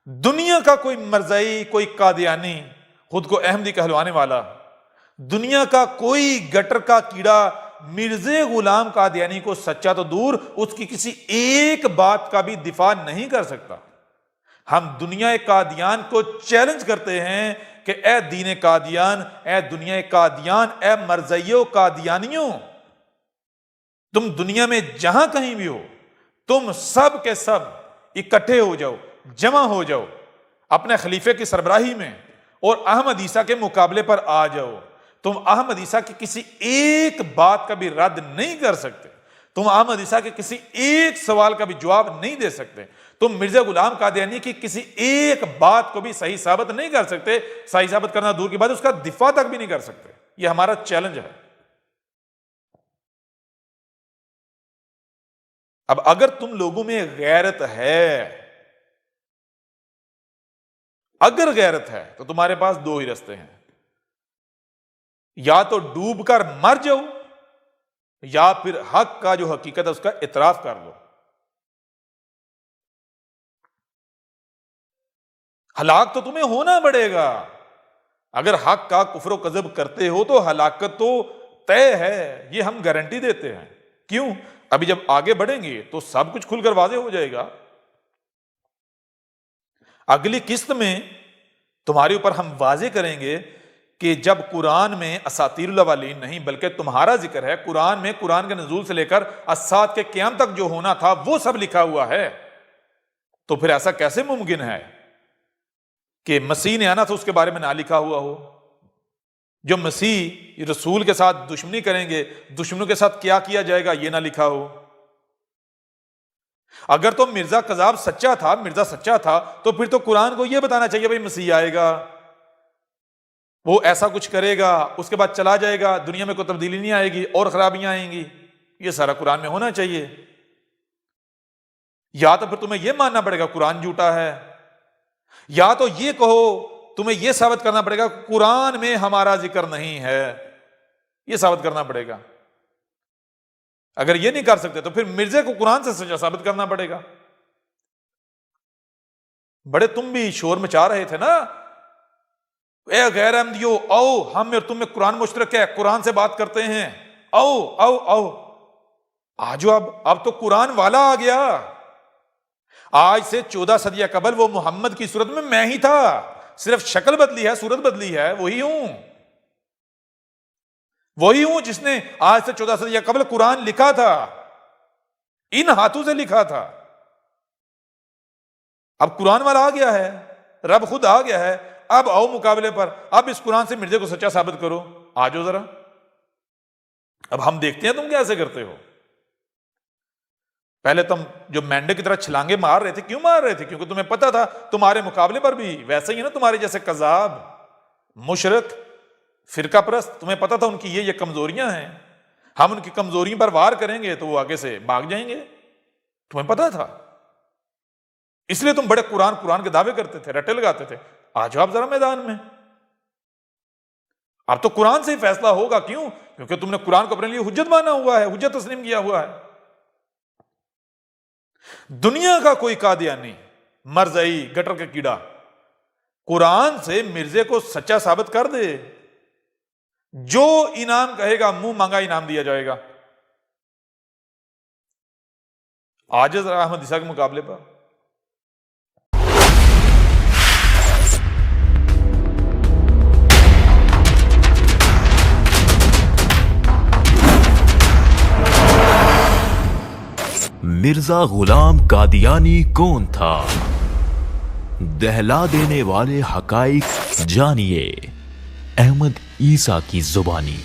دنیا کا کوئی مرزائی، کوئی قادیانی، خود کو احمدی کہلوانے والا، دنیا کا کوئی گٹر کا کیڑا مرزا غلام قادیانی کو سچا تو دور، اس کی کسی ایک بات کا بھی دفاع نہیں کر سکتا۔ ہم دنیا قادیان کو چیلنج کرتے ہیں کہ اے دین قادیان، اے دنیا قادیان، اے مرزائیوں قادیانیوں، تم دنیا میں جہاں کہیں بھی ہو، تم سب کے سب اکٹھے ہو جاؤ، جمع ہو جاؤ اپنے خلیفے کی سربراہی میں اور احمد عیسیٰ کے مقابلے پر آ جاؤ۔ تم احمد عیسیٰ کی کسی ایک بات کا بھی رد نہیں کر سکتے، تم احمد عیسیٰ کے کسی ایک سوال کا بھی جواب نہیں دے سکتے، تم مرزا غلام قادیانی کی کسی ایک بات کو بھی صحیح ثابت نہیں کر سکتے، صحیح ثابت کرنا دور کی بات اس کا دفاع تک بھی نہیں کر سکتے۔ یہ ہمارا چیلنج ہے۔ اب اگر تم لوگوں میں غیرت ہے، اگر غیرت ہے تو تمہارے پاس دو ہی رستے ہیں، یا تو ڈوب کر مر جاؤ، یا پھر حق کا جو حقیقت ہے اس کا اعتراف کر لو۔ ہلاک تو تمہیں ہونا پڑے گا، اگر حق کا کفر و کذب کرتے ہو تو ہلاکت تو طے ہے، یہ ہم گارنٹی دیتے ہیں۔ کیوں؟ ابھی جب آگے بڑھیں گے تو سب کچھ کھل کر واضح ہو جائے گا۔ اگلی قسط میں تمہارے اوپر ہم واضح کریں گے کہ جب قرآن میں اساطیر الاولین نہیں بلکہ تمہارا ذکر ہے، قرآن میں قرآن کے نزول سے لے کر الساعۃ کے قیام تک جو ہونا تھا وہ سب لکھا ہوا ہے، تو پھر ایسا کیسے ممکن ہے کہ مسیح نے آنا تھا اس کے بارے میں نہ لکھا ہوا ہو؟ جو مسیح رسول کے ساتھ دشمنی کریں گے، دشمنوں کے ساتھ کیا کیا جائے گا یہ نہ لکھا ہو۔ اگر تو مرزا کذاب سچا تھا، مرزا سچا تھا، تو پھر تو قرآن کو یہ بتانا چاہیے بھائی مسیح آئے گا، وہ ایسا کچھ کرے گا، اس کے بعد چلا جائے گا، دنیا میں کوئی تبدیلی نہیں آئے گی اور خرابیاں آئیں گی، یہ سارا قرآن میں ہونا چاہیے۔ یا تو پھر تمہیں یہ ماننا پڑے گا قرآن جھوٹا ہے، یا تو یہ کہو تمہیں یہ ثابت کرنا پڑے گا قرآن میں ہمارا ذکر نہیں ہے، یہ ثابت کرنا پڑے گا۔ اگر یہ نہیں کر سکتے تو پھر مرزے کو قرآن سے سچا ثابت کرنا پڑے گا۔ بڑے تم بھی شور مچا رہے تھے نا، اے غیر احمدیو آؤ، ہم اور تم میں قرآن مشترک ہے، قرآن سے بات کرتے ہیں، آؤ آؤ آؤ، آجو، اب تو قرآن والا آ گیا۔ آج سے 14 صدیہ قبل وہ محمد کی صورت میں ہی تھا، صرف شکل بدلی ہے، صورت بدلی ہے، وہی ہوں جس نے آج سے 14 صدیہ قبل قرآن لکھا تھا، ان ہاتھوں سے لکھا تھا۔ اب قرآن والا آ گیا ہے، رب خود آ گیا ہے، اب آؤ مقابلے پر، اب اس قرآن سے مرزے کو سچا ثابت کرو، آ جاؤ ذرا، اب ہم دیکھتے ہیں تم کیسے کرتے ہو۔ پہلے تم جو مینڈے کی طرح چھلانگے مار رہے تھے، کیوں مار رہے تھے؟ کیونکہ تمہیں پتا تھا تمہارے مقابلے پر بھی ویسے ہی ہے نا، تمہارے جیسے کذاب، مشرک، فرقہ پرست، تمہیں پتا تھا ان کی یہ کمزوریاں ہیں، ہم ان کی کمزوریوں پر وار کریں گے تو وہ آگے سے بھاگ جائیں گے، تمہیں پتا تھا۔ اس لیے تم بڑے قرآن کے دعوے کرتے تھے، رٹے لگاتے تھے۔ آ جاؤ آپ ذرا میدان میں، اب تو قرآن سے ہی فیصلہ ہوگا۔ کیوں؟ کیونکہ تم نے قرآن کو اپنے لیے حجت مانا ہوا ہے، حجت تسلیم کیا ہوا ہے۔ دنیا کا کوئی قادیانی، مرزائی، گٹر کا کیڑا قرآن سے مرزے کو سچا ثابت کر دے، جو انعام کہے گا منہ مانگا انعام دیا جائے گا۔ آج ذرا احمد عیسیٰ کے مقابلے پر مرزا غلام قادیانی کون تھا؟ دہلا دینے والے حقائق جانیے احمد عیسیٰ کی زبانی۔